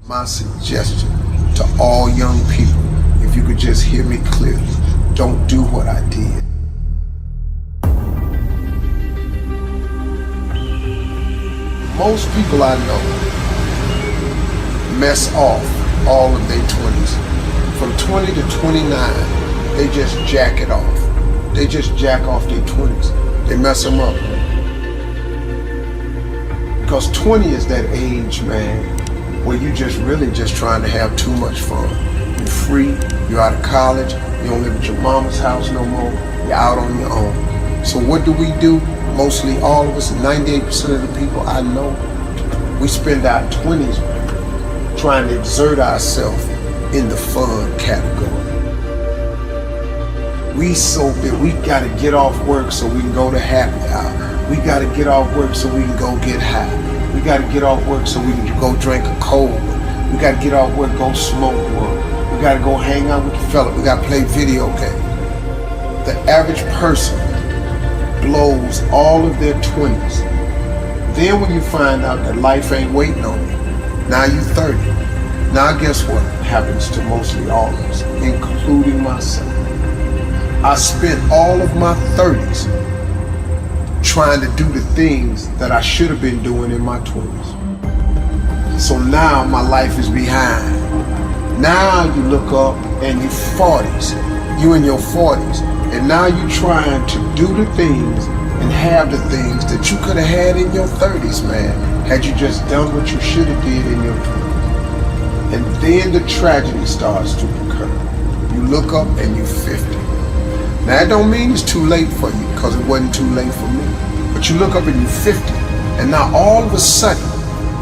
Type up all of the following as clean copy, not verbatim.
My suggestion to all young people, if you could just hear me clearly, don't do what I did. Most people I know mess off all of their 20s. From 20 to 29, they just jack it off. They just jack off their 20s. They mess them up. Because 20 is that age, man, where you just really just trying to have too much fun. You're free, you're out of college, you don't live at your mama's house no more, you're out on your own. So what do? Mostly all of us, 98% of the people I know, we spend our 20s trying to exert ourselves in the fun category. We gotta get off work so we can go to happy hour. We gotta get off work so we can go get high. We gotta get off work so we can go drink a cold one. We gotta get off work, go smoke one. We gotta go hang out with the fella. We gotta play video games. The average person blows all of their 20s. Then when you find out that life ain't waiting on you, now you're 30. Now guess what happens to mostly all of us, including myself? I spent all of my 30s trying to do the things that I should have been doing in my 20s. So now my life is behind. Now you look up and you're 40s, you in your 40s, and now you're trying to do the things and have the things that you could have had in your 30s, man, had you just done what you should have did in your 20s. And then the tragedy starts to occur. You look up and you're 50. Now that don't mean it's too late for you, because it wasn't too late for me. But you look up and you're 50, and now all of a sudden,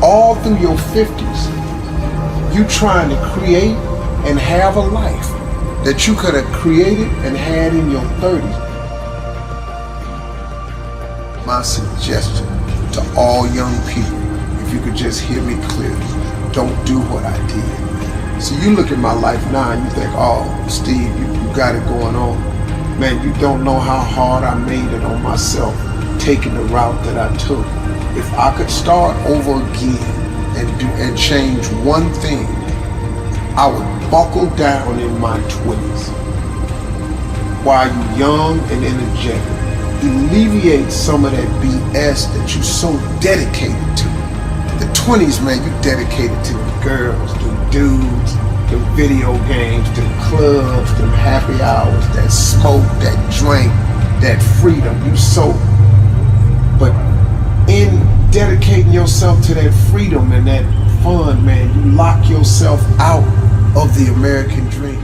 all through your 50s, you trying to create and have a life that you could have created and had in your 30s. My suggestion to all young people, if you could just hear me clearly, don't do what I did. So you look at my life now and you think, oh, Steve, you got it going on. Man, you don't know how hard I made it on myself taking the route that I took. If I could start over again and change one thing, I would buckle down in my 20s while you're young and energetic. Alleviate some of that BS that you're so dedicated to. The 20s, man, you dedicated to the girls, the dudes, the video games, the clubs, the happy hours, that smoke, that drink, that freedom. But in dedicating yourself to that freedom and that fun, man, you lock yourself out of the American dream.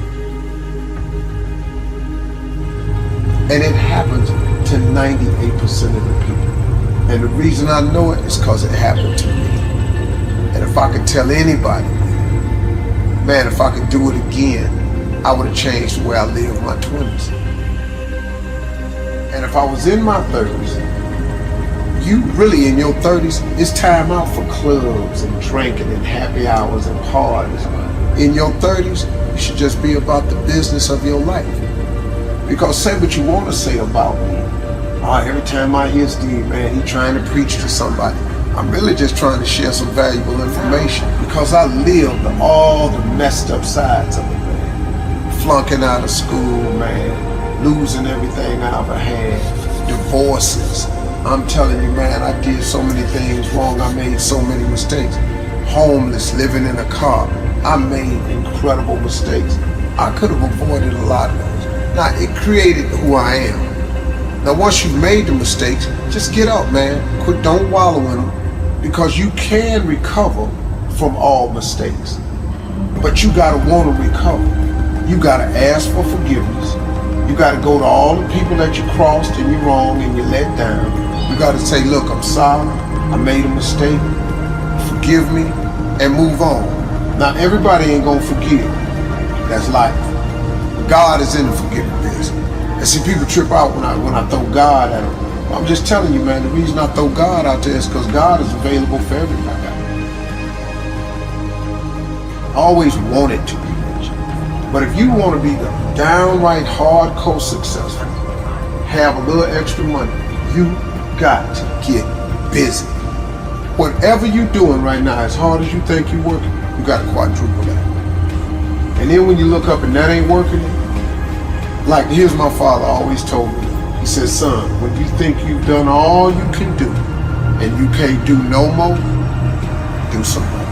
And it happens to 98% of the people. And the reason I know it is because it happened to me. And if I could tell anybody, man, if I could do it again, I would have changed the way I lived my 20s. And if I was in my 30s, you really in your 30s, it's time out for clubs and drinking and happy hours and parties. In your 30s, you should just be about the business of your life. Because say what you want to say about me. Every time I hear Steve, man, he trying to preach to somebody. I'm really just trying to share some valuable information because I lived all the messed up sides of it, man. Flunking out of school, man. Losing everything I ever had. Divorces. I'm telling you, man, I did so many things wrong. I made so many mistakes. Homeless, living in a car. I made incredible mistakes. I could have avoided a lot of those. Now, it created who I am. Now, once you've made the mistakes, just get up, man. Don't wallow in them. Because you can recover from all mistakes. But you gotta want to recover. You gotta ask for forgiveness. You gotta go to all the people that you crossed and you wronged and you let down. You gotta say, look, I'm sorry, I made a mistake, forgive me, and move on. Now, everybody ain't gonna forgive. That's life. God is in the forgiving business. And see, people trip out when I throw God at them. I'm just telling you, man, the reason I throw God out there is because God is available for everybody. I always wanted to be rich. But if you want to be the downright hardcore successful, have a little extra money, you got to get busy. Whatever you're doing right now, as hard as you think you're working, you got to quadruple that. And then when you look up and that ain't working, like here's my father always told me, he said, son, when you think you've done all you can do and you can't do no more, do some more.